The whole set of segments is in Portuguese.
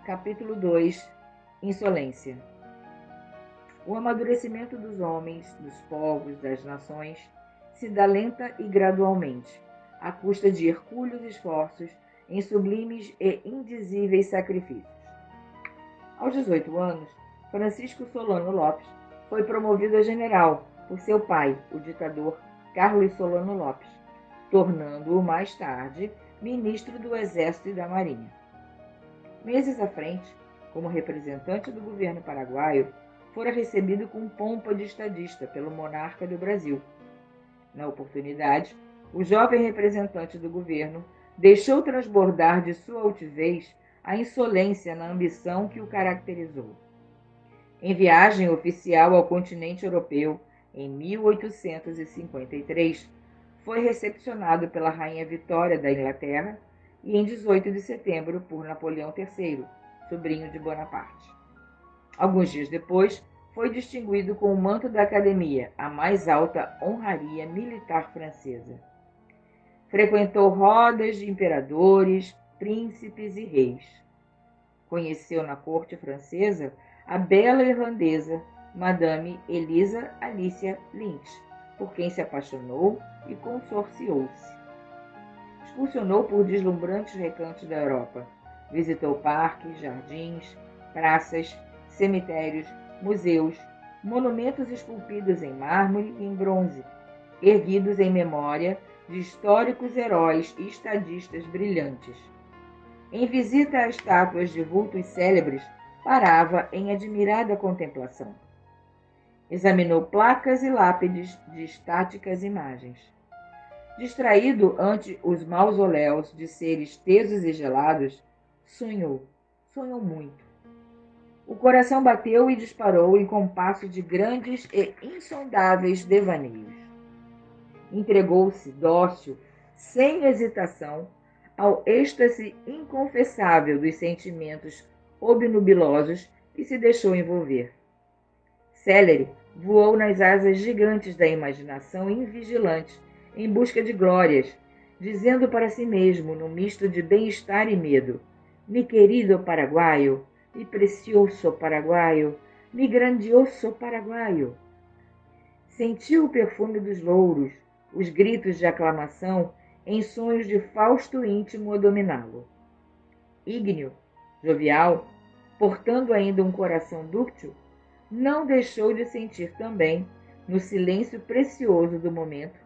Capítulo 2. Insolência. O amadurecimento dos homens, dos povos, das nações, se dá lenta e gradualmente, à custa de hercúleos esforços em sublimes e indizíveis sacrifícios. Aos 18 anos, Francisco Solano Lopes foi promovido a general por seu pai, o ditador Carlos Solano Lopes, tornando-o mais tarde ministro do Exército e da Marinha. Meses à frente, como representante do governo paraguaio, fora recebido com pompa de estadista pelo monarca do Brasil. Na oportunidade, o jovem representante do governo deixou transbordar de sua altivez a insolência na ambição que o caracterizou. Em viagem oficial ao continente europeu, em 1853, foi recepcionado pela Rainha Vitória da Inglaterra e em 18 de setembro por Napoleão III, sobrinho de Bonaparte. Alguns dias depois, foi distinguido com o manto da Academia, a mais alta honraria militar francesa. Frequentou rodas de imperadores, príncipes e reis. Conheceu na corte francesa a bela irlandesa Madame Elisa Alicia Lynch, por quem se apaixonou e consorciou-se. Excursionou por deslumbrantes recantos da Europa. Visitou parques, jardins, praças, cemitérios, museus, monumentos esculpidos em mármore e em bronze, erguidos em memória de históricos heróis e estadistas brilhantes. Em visita a estátuas de vultos célebres, parava em admirada contemplação. Examinou placas e lápides de estáticas imagens. Distraído ante os mausoléus de seres tesos e gelados, sonhou muito. O coração bateu e disparou em compasso de grandes e insondáveis devaneios. Entregou-se dócil, sem hesitação, ao êxtase inconfessável dos sentimentos obnubilosos que se deixou envolver. Célere voou nas asas gigantes da imaginação invigilante, em busca de glórias, dizendo para si mesmo, num misto de bem-estar e medo: mi querido paraguaio, mi precioso paraguaio, mi grandioso paraguaio. Sentiu o perfume dos louros, os gritos de aclamação, em sonhos de Fausto íntimo a dominá-lo. Ígneo, jovial, portando ainda um coração dúctil, não deixou de sentir também, no silêncio precioso do momento,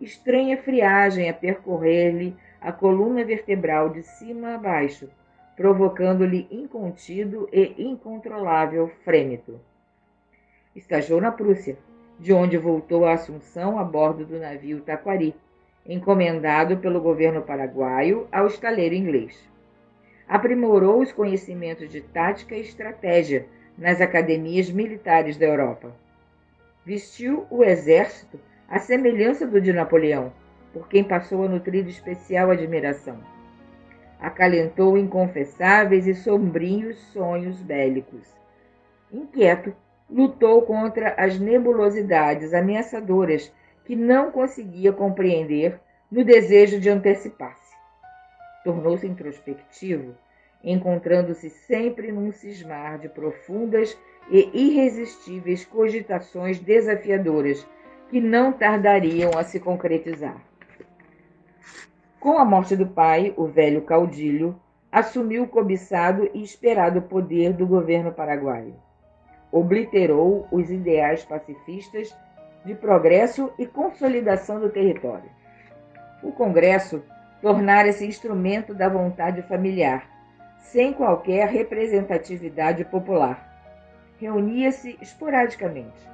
estranha friagem a percorrer-lhe a coluna vertebral de cima a baixo, provocando-lhe incontido e incontrolável frêmito. Estajou na Prússia, de onde voltou à Assunção a bordo do navio Taquari, encomendado pelo governo paraguaio ao estaleiro inglês. Aprimorou os conhecimentos de tática e estratégia nas academias militares da Europa. Vestiu o exército à semelhança do de Napoleão, por quem passou a nutrir especial admiração. Acalentou inconfessáveis e sombrios sonhos bélicos. Inquieto, lutou contra as nebulosidades ameaçadoras que não conseguia compreender no desejo de antecipar-se. Tornou-se introspectivo, encontrando-se sempre num cismar de profundas e irresistíveis cogitações desafiadoras que não tardariam a se concretizar. Com a morte do pai, o velho caudilho assumiu o cobiçado e esperado poder do governo paraguaio. Obliterou os ideais pacifistas de progresso e consolidação do território. O Congresso tornara-se instrumento da vontade familiar, sem qualquer representatividade popular. Reunia-se esporadicamente.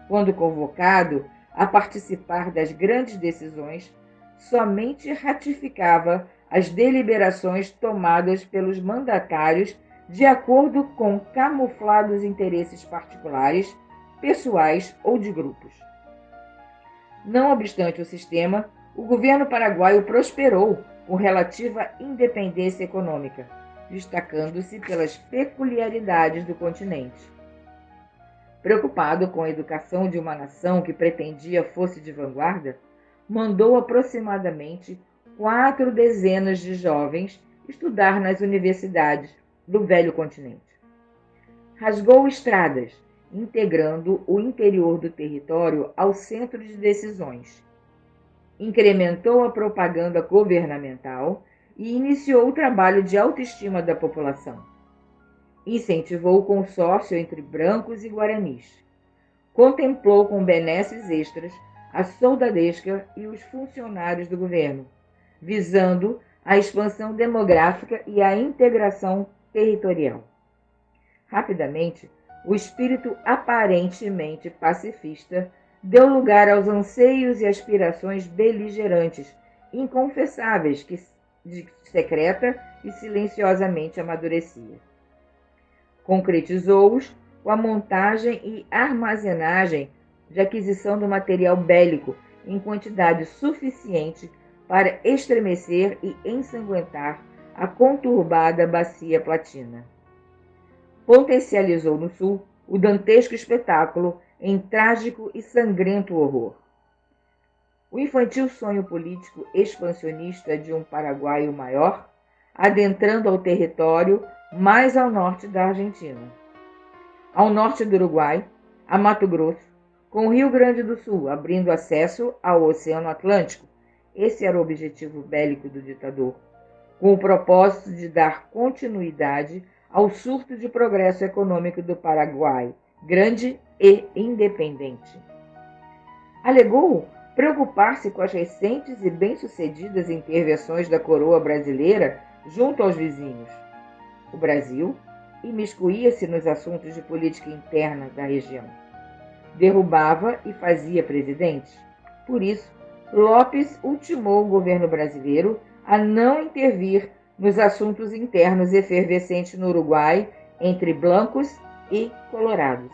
Quando convocado a participar das grandes decisões, somente ratificava as deliberações tomadas pelos mandatários de acordo com camuflados interesses particulares, pessoais ou de grupos. Não obstante o sistema, o governo paraguaio prosperou com relativa independência econômica, destacando-se pelas peculiaridades do continente. Preocupado com a educação de uma nação que pretendia fosse de vanguarda, mandou aproximadamente 4 dezenas de jovens estudar nas universidades, do velho continente. Rasgou estradas, integrando o interior do território ao centro de decisões. Incrementou a propaganda governamental e iniciou o trabalho de autoestima da população. Incentivou o consórcio entre brancos e guaranis. Contemplou com benesses extras a soldadesca e os funcionários do governo, visando a expansão demográfica e a integração territorial. Rapidamente, o espírito aparentemente pacifista deu lugar aos anseios e aspirações beligerantes, inconfessáveis, que secreta e silenciosamente amadurecia. Concretizou-os com a montagem e armazenagem de aquisição do material bélico em quantidade suficiente para estremecer e ensanguentar a conturbada bacia platina. Potencializou no sul o dantesco espetáculo em trágico e sangrento horror. O infantil sonho político expansionista de um paraguaio maior, adentrando ao território mais ao norte da Argentina. Ao norte do Uruguai, a Mato Grosso, com o Rio Grande do Sul abrindo acesso ao Oceano Atlântico. Esse era o objetivo bélico do ditador, com o propósito de dar continuidade ao surto de progresso econômico do Paraguai, grande e independente. Alegou preocupar-se com as recentes e bem-sucedidas intervenções da coroa brasileira junto aos vizinhos. O Brasil imiscuía-se nos assuntos de política interna da região. Derrubava e fazia presidentes. Por isso, Lopes ultimou o governo brasileiro a não intervir nos assuntos internos efervescentes no Uruguai entre blancos e colorados.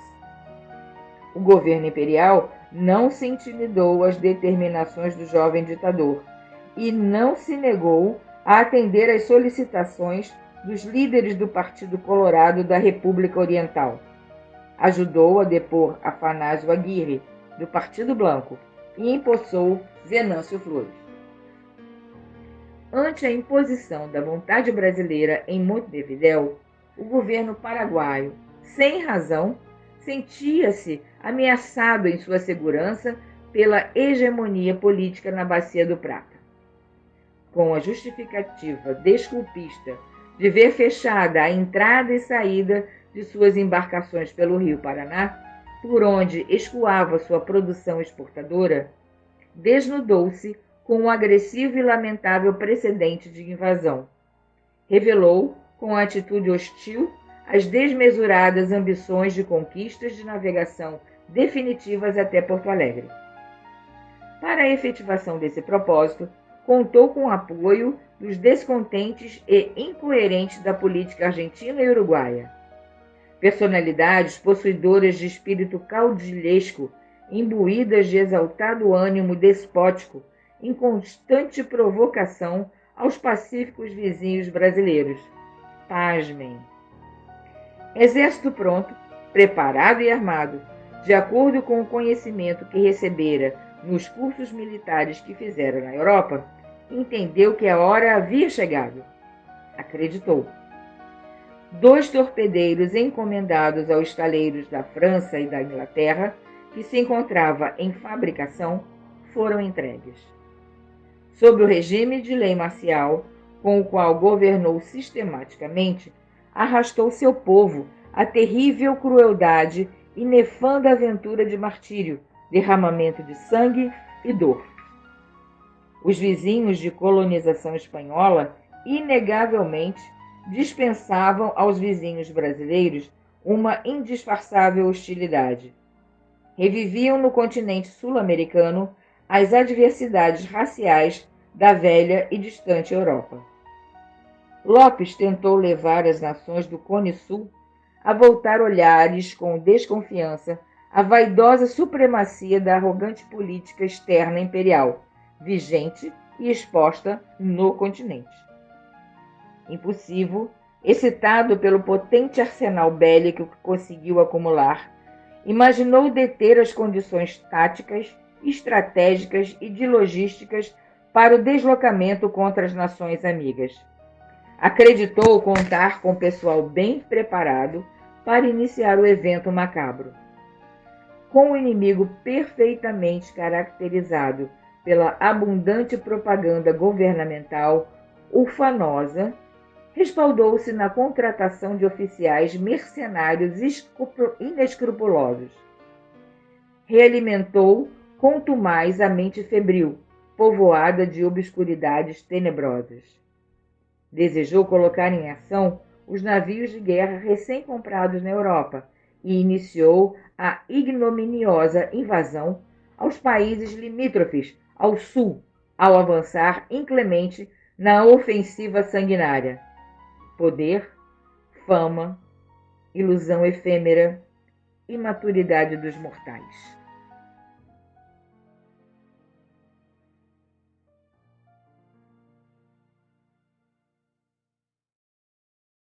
O governo imperial não se intimidou às determinações do jovem ditador e não se negou a atender às solicitações dos líderes do Partido Colorado da República Oriental. Ajudou a depor Afanásio Aguirre, do Partido Blanco, e empossou Venâncio Flores. Ante a imposição da vontade brasileira em Montevidéu, o governo paraguaio, sem razão, sentia-se ameaçado em sua segurança pela hegemonia política na Bacia do Prata. Com a justificativa desculpista de ver fechada a entrada e saída de suas embarcações pelo Rio Paraná, por onde escoava sua produção exportadora, desnudou-se com um agressivo e lamentável precedente de invasão. Revelou, com a atitude hostil, as desmesuradas ambições de conquistas de navegação definitivas até Porto Alegre. Para a efetivação desse propósito, contou com o apoio dos descontentes e incoerentes da política argentina e uruguaia. Personalidades possuidoras de espírito caudilhesco, imbuídas de exaltado ânimo despótico, em constante provocação aos pacíficos vizinhos brasileiros. Pasmem! Exército pronto, preparado e armado, de acordo com o conhecimento que recebera nos cursos militares que fizera na Europa, entendeu que a hora havia chegado. Acreditou. 2 torpedeiros encomendados aos estaleiros da França e da Inglaterra, que se encontrava em fabricação, foram entregues. Sob o regime de lei marcial, com o qual governou sistematicamente, arrastou seu povo à terrível crueldade e nefanda aventura de martírio, derramamento de sangue e dor. Os vizinhos de colonização espanhola, inegavelmente, dispensavam aos vizinhos brasileiros uma indisfarçável hostilidade. Reviviam no continente sul-americano as adversidades raciais da velha e distante Europa. Lopes tentou levar as nações do Cone Sul a voltar olhares com desconfiança à vaidosa supremacia da arrogante política externa imperial, vigente e exposta no continente. Impulsivo, excitado pelo potente arsenal bélico que conseguiu acumular, imaginou deter as condições táticas, estratégicas e de logísticas para o deslocamento contra as nações amigas. acreditou contar com pessoal bem preparado para iniciar o evento macabro. Com o inimigo perfeitamente caracterizado pela abundante propaganda governamental ufanosa, respaldou-se na contratação de oficiais mercenários inescrupulosos. Realimentou contumaz a mente febril, povoada de obscuridades tenebrosas. Desejou colocar em ação os navios de guerra recém-comprados na Europa e iniciou a ignominiosa invasão aos países limítrofes ao sul, ao avançar inclemente na ofensiva sanguinária. Poder, fama, ilusão efêmera, imaturidade dos mortais.